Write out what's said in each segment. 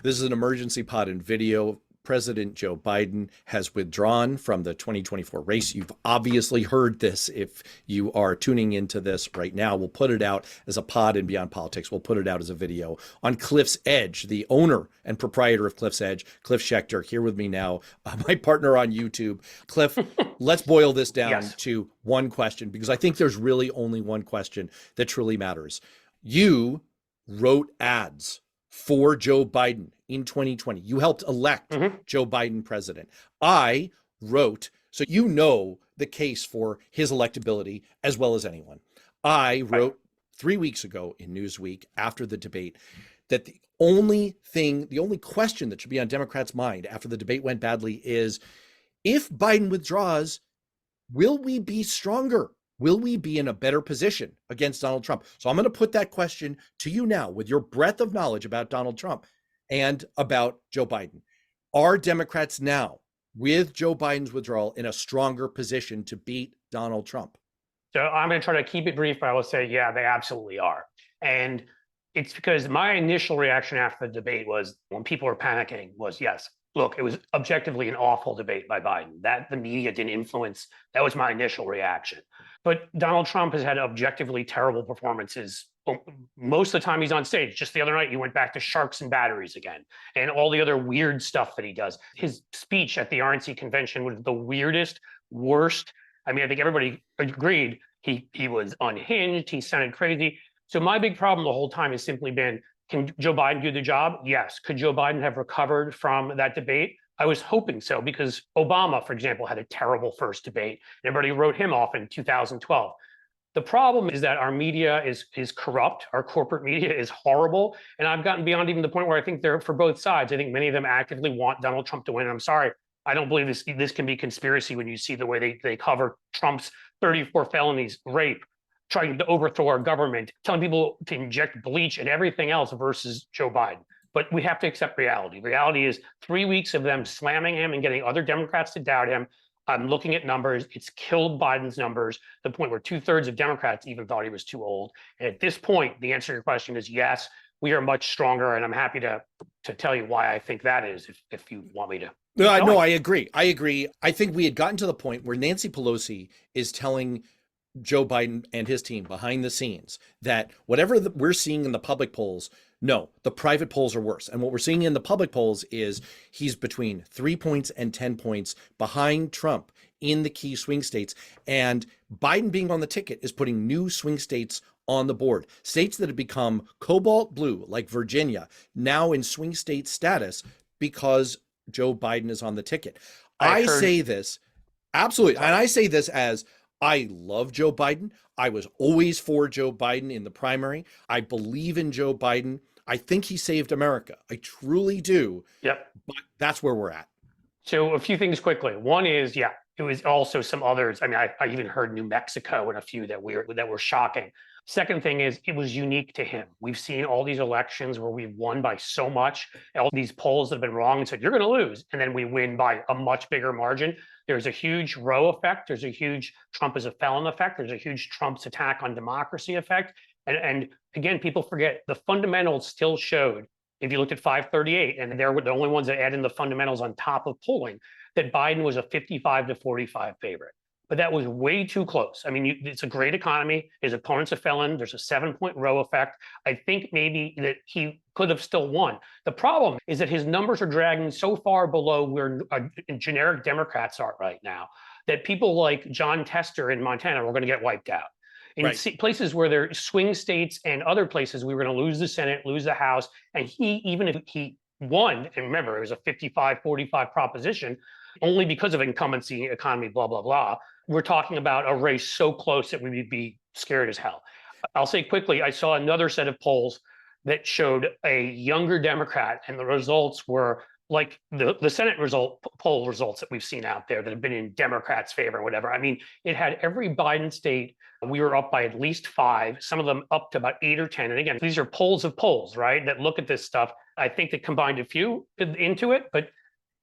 This is an emergency pod in video. President Joe Biden has withdrawn from the 2024 race. You've obviously heard this if you are tuning into this right now. We'll put it out as a pod in Beyond Politics. We'll put it out as a video on Cliff's Edge, the owner and proprietor of Cliff's Edge, Cliff Schecter, here with me now, my partner on YouTube. Cliff, let's boil this down to one question, because I think there's really only one question that truly matters. You wrote ads for Joe Biden in 2020. You helped elect Joe Biden president. I wrote, so you know the case for his electability as well as anyone. I wrote 3 weeks ago in Newsweek after the debate that the only question that should be on Democrats' mind after the debate went badly is, if Biden withdraws, will we be stronger? Will we be in a better position against Donald Trump? So I'm going to put that question to you now with your breadth of knowledge about Donald Trump and about Joe Biden. Are Democrats now, with Joe Biden's withdrawal, in a stronger position to beat Donald Trump? So I'm going to try to keep it brief, but I will say, yeah, they absolutely are. And it's because my initial reaction after the debate was, when people were panicking, was yes, look, it was objectively an awful debate by Biden. That the media didn't influence, that was my initial reaction. But Donald Trump has had objectively terrible performances. Most of the time he's on stage. Just the other night, he went back to sharks and batteries again, and all the other weird stuff that he does. His speech at the RNC convention was the weirdest, worst. I mean, I think everybody agreed he was unhinged. He sounded crazy. So my big problem the whole time has simply been, can Joe Biden do the job? Yes. Could Joe Biden have recovered from that debate? I was hoping so, because Obama, for example, had a terrible first debate. Everybody wrote him off in 2012. The problem is that our media is corrupt. Our corporate media is horrible. And I've gotten beyond even the point where I think they're for both sides. I think many of them actively want Donald Trump to win. I'm sorry, I don't believe this can be conspiracy when you see the way they cover Trump's 34 felonies, rape, trying to overthrow our government, telling people to inject bleach and everything else versus Joe Biden. But we have to accept reality. Reality is 3 weeks of them slamming him and getting other Democrats to doubt him. I'm looking at numbers. It's killed Biden's numbers to the point where 2/3 of Democrats even thought he was too old. And at this point, the answer to your question is yes, we are much stronger. And I'm happy to tell you why I think that is, if you want me to. No, I agree. I think we had gotten to the point where Nancy Pelosi is telling Joe Biden and his team behind the scenes that whatever we're seeing in the public polls, no, the private polls are worse. And what we're seeing in the public polls is he's between 3 points and 10 points behind Trump in the key swing states. And Biden being on the ticket is putting new swing states on the board. States that have become cobalt blue, like Virginia, now in swing state status because Joe Biden is on the ticket. I say this, absolutely. And I say this as, I love Joe Biden. I was always for Joe Biden in the primary. I believe in Joe Biden. I think he saved America. I truly do. Yep. But that's where we're at. So a few things quickly. One is, yeah, it was also some others. I mean, I even heard New Mexico and a few that were shocking. Second thing is, it was unique to him. We've seen all these elections where we've won by so much, all these polls that have been wrong and said, you're going to lose. And then we win by a much bigger margin. There's a huge Roe effect. There's a huge Trump is a felon effect. There's a huge Trump's attack on democracy effect. And again, people forget the fundamentals still showed, if you looked at 538, and they're the only ones that add in the fundamentals on top of polling, that Biden was a 55-45 favorite. But that was way too close. I mean, it's a great economy. His opponent's a felon. There's a 7-point Roe effect. I think maybe that he could have still won. The problem is that his numbers are dragging so far below where generic Democrats are right now, that people like John Tester in Montana are going to get wiped out. In places where there are swing states and other places, we were going to lose the Senate, lose the House. And even if he won, and remember, it was a 55-45 proposition, only because of incumbency, economy, blah, blah, blah. We're talking about a race so close that we would be scared as hell. I'll say quickly, I saw another set of polls that showed a younger Democrat, and the results were like the Senate poll results that we've seen out there that have been in Democrats' favor or whatever. I mean, it had every Biden state. We were up by at least 5, some of them up to about 8 or 10. And again, these are polls of polls, right, that look at this stuff. I think they combined a few into it, but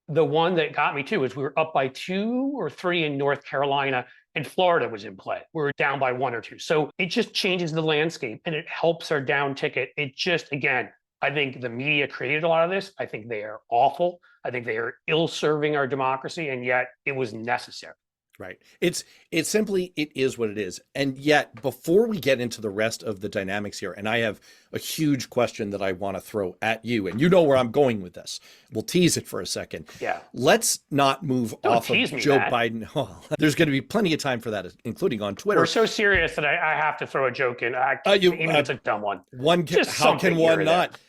the one that got me too is we were up by 2 or 3 in North Carolina, and Florida was in play. We were down by 1 or 2. So it just changes the landscape and it helps our down ticket. It just, again, I think the media created a lot of this. I think they are awful. I think they are ill-serving our democracy, and yet it was necessary. Right. It's simply, it is what it is. And yet, before we get into the rest of the dynamics here, and I have a huge question that I want to throw at you, and you know where I'm going with this. We'll tease it for a second. Yeah. Let's not move off of Joe Biden. Oh, there's going to be plenty of time for that, including on Twitter. We're so serious that I have to throw a joke in. Even it's a dumb one. How can one not?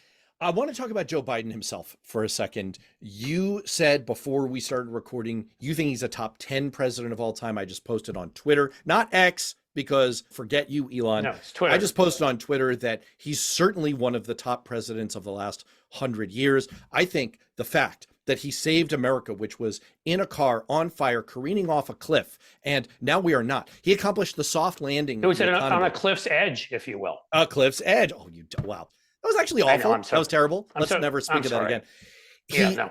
I want to talk about Joe Biden himself for a second. You said before we started recording, you think he's a top 10 president of all time. I just posted on Twitter, not X, because forget you, Elon. No, it's Twitter. I just posted on Twitter that he's certainly one of the top presidents of the last 100 years. I think the fact that he saved America, which was in a car on fire, careening off a cliff, and now we are not. He accomplished the soft landing. It was on a cliff's edge, if you will. A cliff's edge. Oh, wow. That was actually awful. That was terrible. Let's never speak of that again.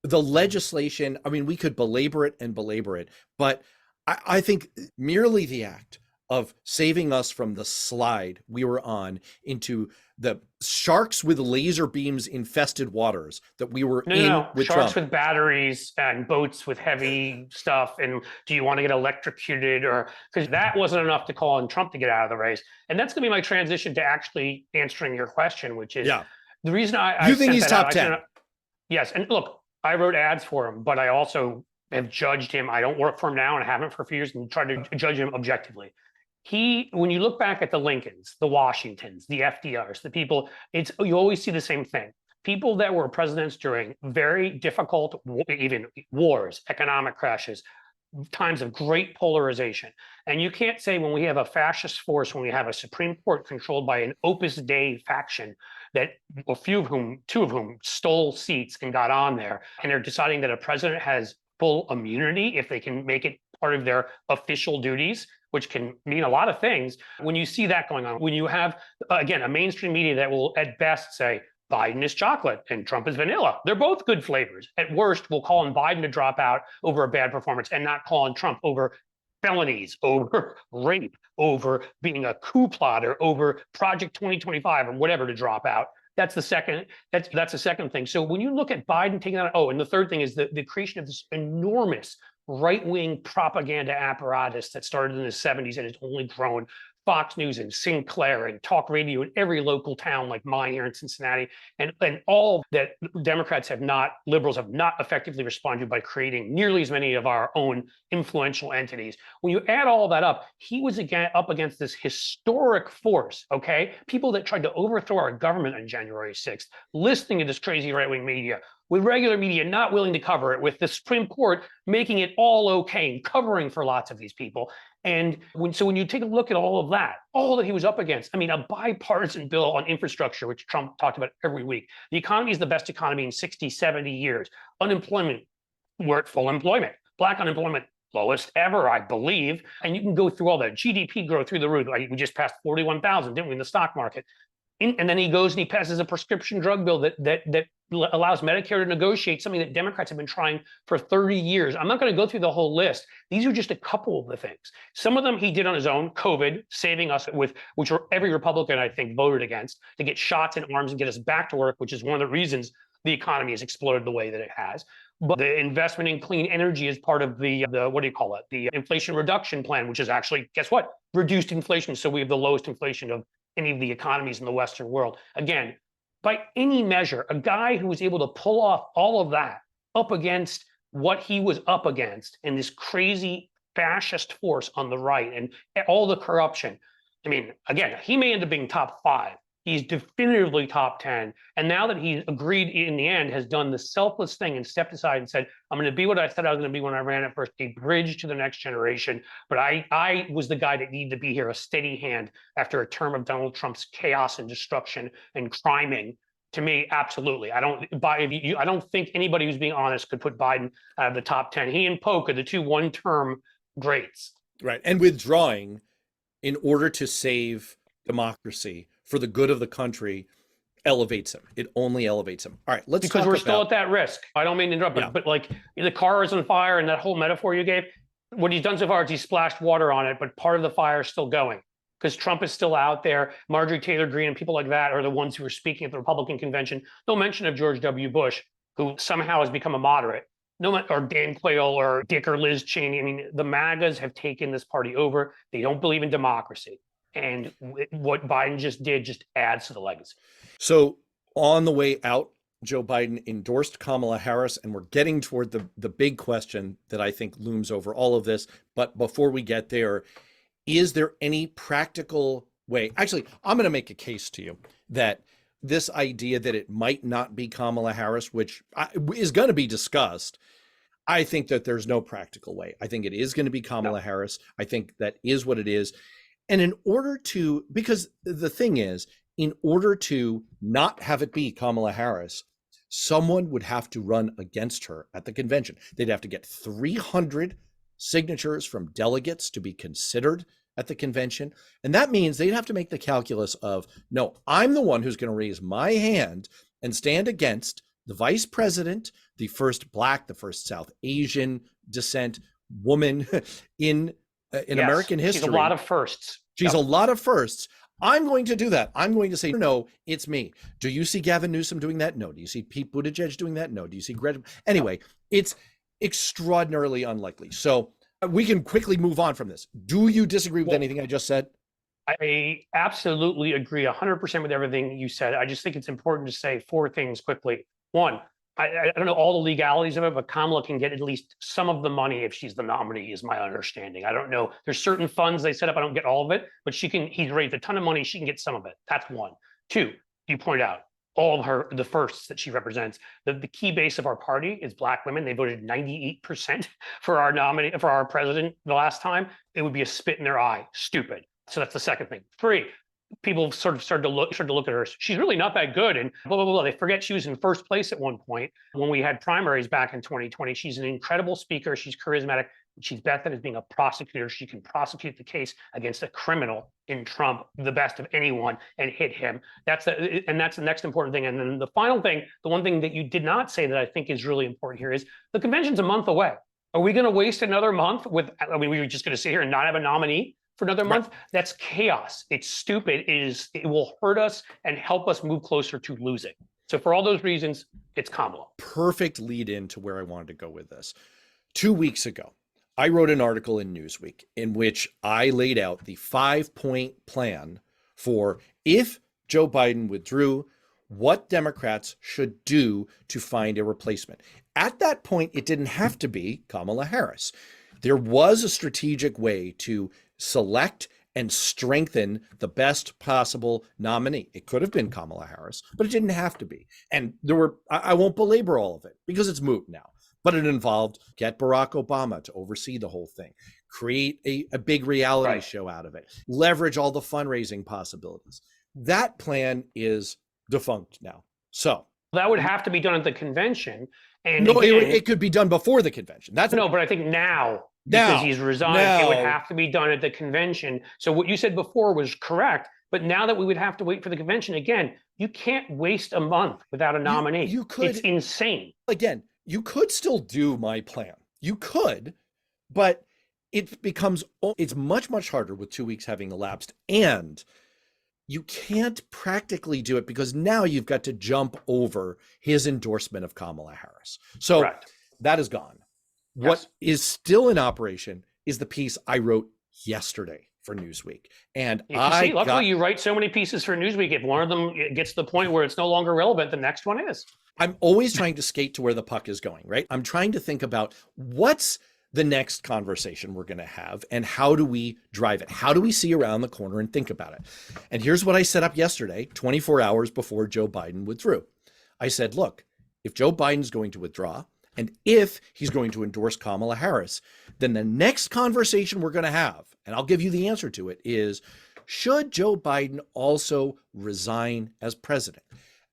The legislation, I mean, we could belabor it, but I think merely the act of saving us from the slide we were on into the sharks with laser beams infested waters that we were in with sharks Trump. With batteries and boats with heavy stuff. And do you want to get electrocuted? Or because that wasn't enough to call on Trump to get out of the race. And that's going to be my transition to actually answering your question, which is the reason I think he's top 10. Yes. And look, I wrote ads for him, but I also have judged him. I don't work for him now and I haven't for a few years, and tried to judge him objectively. When you look back at the Lincolns, the Washingtons, the FDRs, the people, you always see the same thing. People that were presidents during very difficult, even wars, economic crashes, times of great polarization. And you can't say when we have a fascist force, when we have a Supreme Court controlled by an Opus Dei faction, that two of whom stole seats and got on there, and they're deciding that a president has full immunity if they can make it part of their official duties, which can mean a lot of things. When you see that going on, when you have, again, a mainstream media that will at best say Biden is chocolate and Trump is vanilla. They're both good flavors. At worst, we'll call on Biden to drop out over a bad performance and not call on Trump over felonies, over rape, over being a coup plotter, over Project 2025 or whatever to drop out. That's the second. That's the second thing. So when you look at Biden taking that, and the third thing is the creation of this enormous right-wing propaganda apparatus that started in the 70s and has only grown. Fox News and Sinclair and talk radio in every local town like mine here in Cincinnati, and all that liberals have not effectively responded by creating nearly as many of our own influential entities. When you add all that up, he was again up against this historic force, okay? People that tried to overthrow our government on January 6th, listening to this crazy right-wing media, with regular media not willing to cover it, with the Supreme Court making it all okay and covering for lots of these people. And when you take a look at all of that, all that he was up against, I mean, a bipartisan bill on infrastructure, which Trump talked about every week. The economy is the best economy in 60, 70 years. Unemployment, we're at full employment. Black unemployment, lowest ever, I believe. And you can go through all that. GDP growth through the roof. Like we just passed 41,000, didn't we, in the stock market? And then he goes and he passes a prescription drug bill that allows Medicare to negotiate something that Democrats have been trying for 30 years. I'm not going to go through the whole list. These are just a couple of the things. Some of them he did on his own, COVID, saving us which every Republican, I think, voted against, to get shots in arms and get us back to work, which is one of the reasons the economy has exploded the way that it has. But the investment in clean energy is part of the what do you call it? The Inflation Reduction Plan, which is actually, guess what? Reduced inflation. So we have the lowest inflation of any of the economies in the Western world. Again, by any measure, a guy who was able to pull off all of that up against what he was up against in this crazy fascist force on the right and all the corruption. I mean, again, he may end up being top 5. He's definitively top 10. And now that he's agreed in the end, has done the selfless thing and stepped aside and said, I'm going to be what I said I was going to be when I ran it first, a bridge to the next generation. But I was the guy that needed to be here, a steady hand after a term of Donald Trump's chaos and destruction and criming. To me, absolutely. I don't think anybody who's being honest could put Biden out of the top 10. He and Polk are the two one-term greats. Right. And withdrawing in order to save democracy for the good of the country elevates him. It only elevates him. All right, because we're still at that risk. I don't mean to interrupt, but like the car is on fire and that whole metaphor you gave, what he's done so far is he splashed water on it, but part of the fire is still going. because Trump is still out there. Marjorie Taylor Greene and people like that are the ones who are speaking at the Republican convention. No mention of George W. Bush, who somehow has become a moderate. Or Dan Quayle or Dick or Liz Cheney. I mean, the MAGAs have taken this party over. They don't believe in democracy. And what Biden just did just adds to the legacy. So on the way out, Joe Biden endorsed Kamala Harris, and we're getting toward the big question that I think looms over all of this. But before we get there, is there any practical way? Actually, I'm going to make a case to you that this idea that it might not be Kamala Harris, which is going to be discussed, I think that there's no practical way. I think it is going to be Kamala Harris. I think that is what it is. And in order to, because the thing is, in order to not have it be Kamala Harris, someone would have to run against her at the convention. They'd have to get 300 signatures from delegates to be considered at the convention. And that means they'd have to make the calculus of, no, I'm the one who's going to raise my hand and stand against the vice president, the first Black, the first South Asian descent woman in American history. She's a lot of firsts. She's a lot of firsts. I'm going to do that. I'm going to say, no, it's me. Do you see Gavin Newsom doing that? No. Do you see Pete Buttigieg doing that? No. Do you see Greg? Anyway, it's extraordinarily unlikely. So we can quickly move on from this. Do you disagree with anything I just said? I absolutely agree 100% with everything you said. I just think it's important to say four things quickly. One, I don't know all the legalities of it, but Kamala can get at least some of the money if she's the nominee, is my understanding. I don't know. There's certain funds they set up. I don't get all of it, but he's raised a ton of money. She can get some of it. That's one. Two, you point out all of the firsts that she represents. The key base of our party is Black women. They voted 98% for our nominee, for our president the last time. It would be a spit in their eye. Stupid. So that's the second thing. Three, people sort of started to look at her. She's really not that good, and blah, blah, blah. They forget she was in first place at one point when we had primaries back in 2020. She's an incredible speaker. She's charismatic. She's best at being a prosecutor. She can prosecute the case against a criminal in Trump, the best of anyone, and hit him. That's the next important thing. And then the final thing, the one thing that you did not say that I think is really important here is the convention's a month away. Are we going to waste another month we were just going to sit here and not have a nominee for another month? That's chaos. It's stupid. It will hurt us and help us move closer to losing. So for all those reasons, it's Kamala. Perfect lead in to where I wanted to go with this. 2 weeks ago, I wrote an article in Newsweek in which I laid out the 5-point plan for if Joe Biden withdrew, what Democrats should do to find a replacement. At that point, it didn't have to be Kamala Harris. There was a strategic way to select and strengthen the best possible nominee. It could have been Kamala Harris, but it didn't have to be. And I won't belabor all of it because it's moot now, but it involved get Barack Obama to oversee the whole thing, create a big reality show out of it, leverage all the fundraising possibilities. That plan is defunct now. So that would have to be done at the convention. And no, it could be done before the convention. But I think now, because he's resigned, it would have to be done at the convention. So what you said before was correct, but now that we would have to wait for the convention again, you can't waste a month without a nominee. You could. It's insane. Again, you could still do my plan. You could, but it's much, much harder with 2 weeks having elapsed. And you can't practically do it because now you've got to jump over his endorsement of Kamala Harris. So that is gone. Yes. What is still in operation is the piece I wrote yesterday for Newsweek. And luckily you write so many pieces for Newsweek. If one of them gets to the point where it's no longer relevant, the next one is. I'm always trying to skate to where the puck is going, right? I'm trying to think about what's the next conversation we're going to have and how do we drive it? How do we see around the corner and think about it? And here's what I set up yesterday, 24 hours before Joe Biden withdrew. I said, look, if Joe Biden's going to withdraw and if he's going to endorse Kamala Harris, then the next conversation we're going to have, and I'll give you the answer to it, is should Joe Biden also resign as president?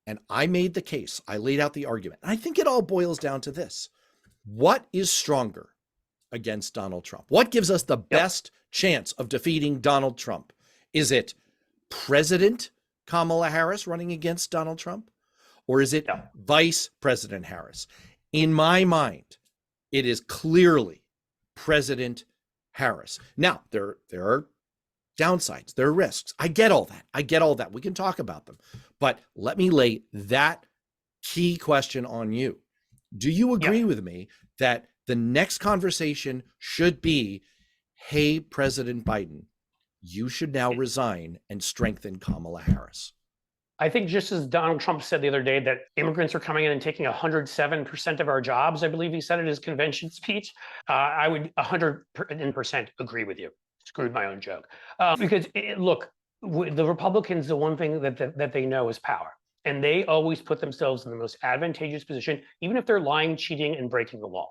And I made the case. I laid out the argument. And I think it all boils down to this. What is stronger against Donald Trump? What gives us the best chance of defeating Donald Trump? Is it President Kamala Harris running against Donald Trump? Or is it Vice President Harris? In my mind, it is clearly President Harris. Now, there are downsides, there are risks. I get all that. I get all that. We can talk about them. But let me lay that key question on you. Do you agree with me that the next conversation should be, hey, President Biden, you should now resign and strengthen Kamala Harris? I think just as Donald Trump said the other day that immigrants are coming in and taking 107% of our jobs, I believe he said at his convention speech, I would 100% agree with you. Screwed my own joke. Because look, the Republicans, the one thing that they know is power. And they always put themselves in the most advantageous position, even if they're lying, cheating, and breaking the law.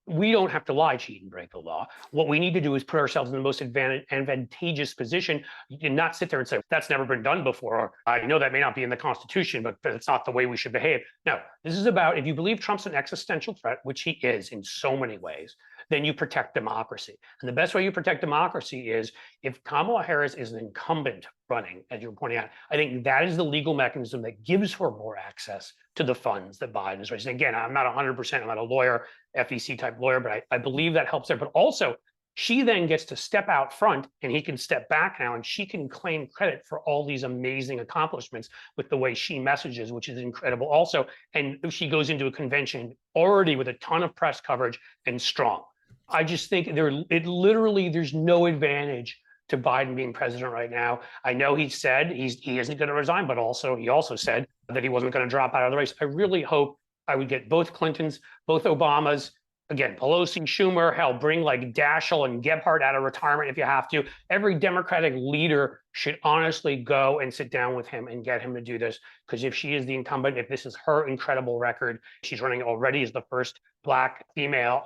We don't have to lie, cheat, and break the law. What we need to do is put ourselves in the most advantageous position and not sit there and say, that's never been done before. Or, I know that may not be in the Constitution, but it's not the way we should behave. No, this is about, if you believe Trump's an existential threat, which he is in so many ways, then you protect democracy. And the best way you protect democracy is if Kamala Harris is an incumbent running, as you're pointing out, I think that is the legal mechanism that gives her more access to the funds that Biden is raising. Again, I'm not 100%, I'm not a lawyer, FEC type lawyer, but I believe that helps there. But also, she then gets to step out front and he can step back now and she can claim credit for all these amazing accomplishments with the way she messages, which is incredible also. And she goes into a convention already with a ton of press coverage and strong. I just think there's no advantage to Biden being president right now. I know he said he isn't going to resign, but he also said that he wasn't going to drop out of the race. I really hope I would get both Clintons, both Obamas, again, Pelosi, Schumer, hell, bring like Daschle and Gebhardt out of retirement if you have to. Every Democratic leader should honestly go and sit down with him and get him to do this. Because if she is the incumbent, if this is her incredible record, she's running already as the first Black female,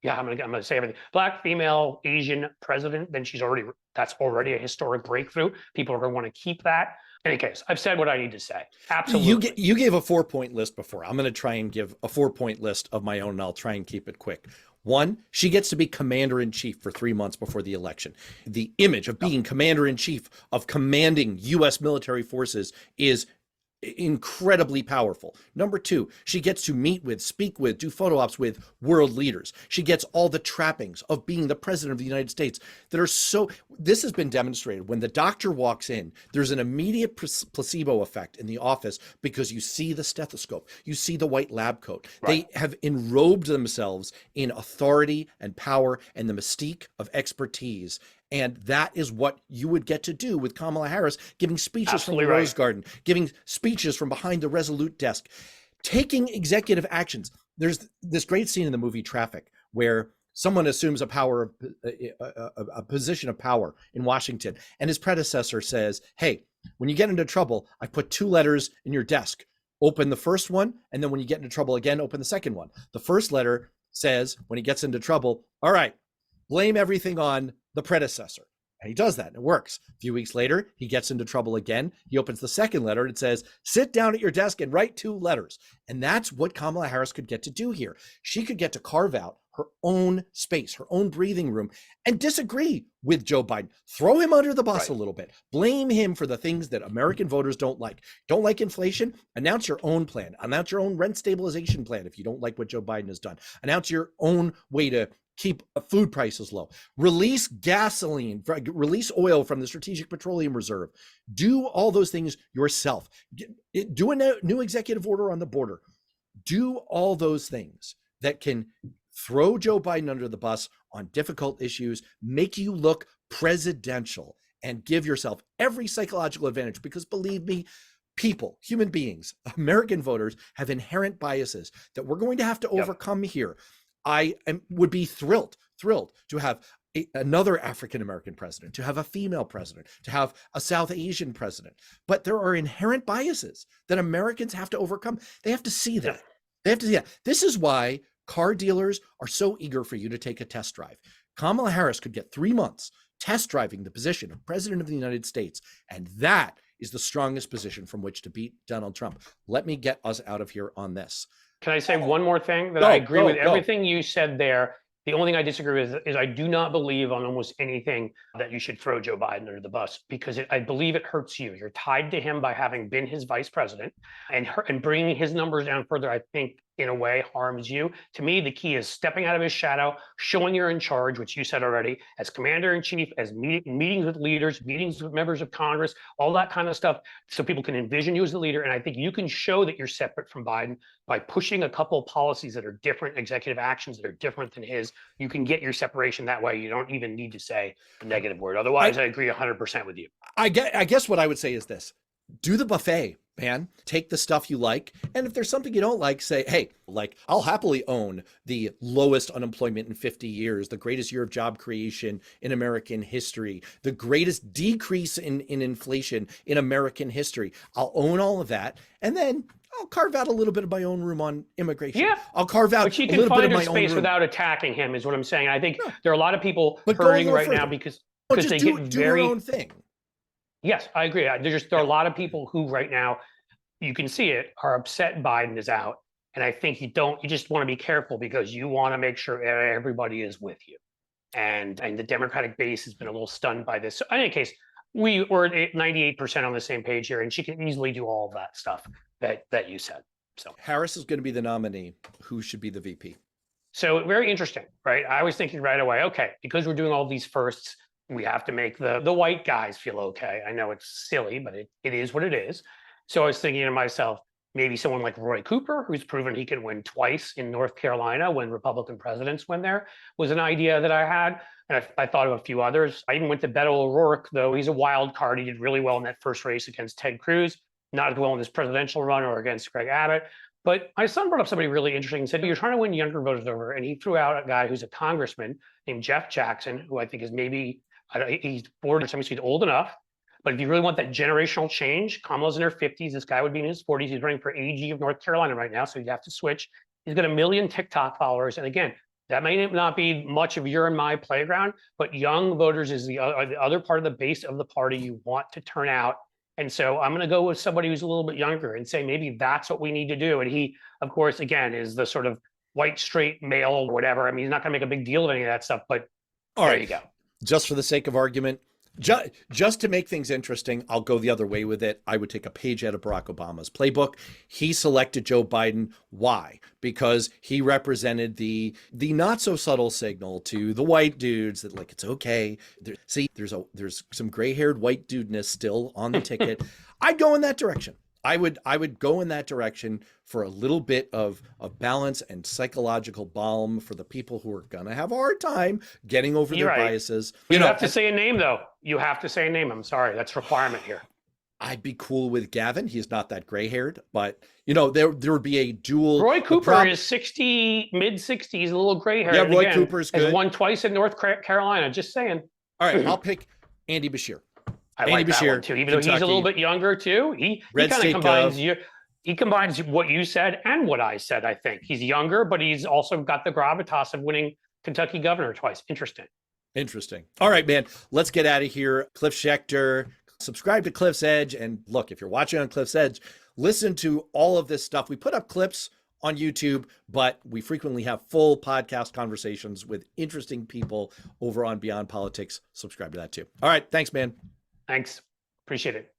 I'm gonna say everything, Black female Asian president, then that's already a historic breakthrough. People are gonna want to keep that. In any case, I've said what I need to say. Absolutely. You gave a 4-point list before. I'm going to try and give a 4-point list of my own, and I'll try and keep it quick. 1, she gets to be commander-in-chief for 3 months before the election. The image of being commander-in-chief, of commanding U.S. military forces is incredibly powerful. Number 2, she gets to meet with, speak with, do photo ops with world leaders. She gets all the trappings of being the president of the United States that are this has been demonstrated. When the doctor walks in, there's an immediate placebo effect in the office because you see the stethoscope, you see the white lab coat. Right. They have enrobed themselves in authority and power and the mystique of expertise. And that is what you would get to do with Kamala Harris, giving speeches Absolutely from the Rose Garden, giving speeches from behind the Resolute desk, taking executive actions. There's this great scene in the movie Traffic where someone assumes a position of power in Washington, and his predecessor says, hey, when you get into trouble, I put 2 letters in your desk. Open the first one, and then when you get into trouble again, open the second one. The first letter says, when he gets into trouble, all right, blame everything on the predecessor. And he does that and it works. A few weeks later, he gets into trouble again. He opens the second letter and it says, sit down at your desk and write 2 letters. And that's what Kamala Harris could get to do here. She could get to carve out her own space, her own breathing room, and disagree with Joe Biden. Throw him under the bus a little bit. Blame him for the things that American voters don't like. Don't like inflation? Announce your own plan. Announce your own rent stabilization plan if you don't like what Joe Biden has done. Announce your own way to keep food prices low. Release gasoline, release oil from the Strategic Petroleum Reserve. Do all those things yourself. Do a new executive order on the border. Do all those things that can throw Joe Biden under the bus on difficult issues, make you look presidential, and give yourself every psychological advantage. Because believe me, people, human beings, American voters have inherent biases that we're going to have to overcome here. I would be thrilled to have another African-American president, to have a female president, to have a South Asian president. But there are inherent biases that Americans have to overcome. They have to see that. They have to see that. This is why car dealers are so eager for you to take a test drive. Kamala Harris could get 3 months test driving the position of president of the United States. And that is the strongest position from which to beat Donald Trump. Let me get us out of here on this. Can I say one more thing? I agree with everything you said there. The only thing I disagree with is I do not believe on almost anything that you should throw Joe Biden under the bus, because I believe it hurts you. You're tied to him by having been his vice president, and bringing his numbers down further, I think, in a way harms you. To me, the key is stepping out of his shadow, showing you're in charge, which you said already, as commander in chief, as meetings with leaders, meetings with members of Congress, all that kind of stuff, so people can envision you as the leader. And I think you can show that you're separate from Biden by pushing a couple of policies that are different, executive actions that are different than his. You can get your separation that way. You don't even need to say a negative word. Otherwise, I agree 100% with you. I guess what I would say is this: do the buffet, man. Take the stuff you like. And if there's something you don't like, say, hey, like, I'll happily own the lowest unemployment in 50 years, the greatest year of job creation in American history, the greatest decrease in inflation in American history. I'll own all of that. And then I'll carve out a little bit of my own room on immigration. Yeah. I'll carve out a little bit of my own room. But she can find her space without attacking him, is what I'm saying. I think there are a lot of people hurting right now because they get do her own thing. Yes, I agree. There are a lot of people who right now, you can see it, are upset Biden is out. And I think you just want to be careful because you want to make sure everybody is with you. And the Democratic base has been a little stunned by this. So in any case, we're at 98% on the same page here, and she can easily do all of that stuff that you said. So Harris is going to be the nominee. Who should be the VP? So very interesting, right? I was thinking right away, okay, because we're doing all these firsts, we have to make the white guys feel okay. I know it's silly, but it is what it is. So I was thinking to myself, maybe someone like Roy Cooper, who's proven he can win twice in North Carolina when Republican presidents went there, was an idea that I had. And I thought of a few others. I even went to Beto O'Rourke, though he's a wild card. He did really well in that first race against Ted Cruz, not as well in this presidential run or against Greg Abbott. But my son brought up somebody really interesting and said, you're trying to win younger voters over. And he threw out a guy who's a congressman named Jeff Jackson, who I think is maybe, he's 40, so he's old enough. But if you really want that generational change, Kamala's in her 50s. This guy would be in his 40s. He's running for AG of North Carolina right now, so you have to switch. He's got 1 million TikTok followers. And again, that may not be much of your and my playground, but young voters is the other part of the base of the party you want to turn out. And so I'm going to go with somebody who's a little bit younger and say maybe that's what we need to do. And he, of course, again, is the sort of white, straight male, whatever. I mean, he's not going to make a big deal of any of that stuff, but there you go. Just for the sake of argument, just to make things interesting, I'll go the other way with it. I would take a page out of Barack Obama's playbook. He selected Joe Biden. Why? Because he represented the not so subtle signal to the white dudes that, like, it's okay. There's some gray-haired white dudeness still on the ticket. I'd go in that direction. I would go in that direction for a little bit of balance and psychological balm for the people who are gonna have a hard time getting over their biases. You have to say a name, though. You have to say a name. I'm sorry, that's a requirement here. I'd be cool with Gavin. He's not that gray-haired, but there would be a dual. Roy Cooper is 60, mid-60s, a little gray-haired. Yeah, Roy Cooper's good. Has won twice in North Carolina. Just saying. All right, I'll pick Andy Beshear. I like that one too, even though he's a little bit younger too. He kind of combines he combines what you said and what I said. I think he's younger, but he's also got the gravitas of winning Kentucky governor twice. Interesting. All right, man. Let's get out of here. Cliff Schecter. Subscribe to Cliff's Edge, and look, if you're watching on Cliff's Edge, listen to all of this stuff. We put up clips on YouTube, but we frequently have full podcast conversations with interesting people over on Beyond Politics. Subscribe to that too. All right, thanks, man. Thanks. Appreciate it.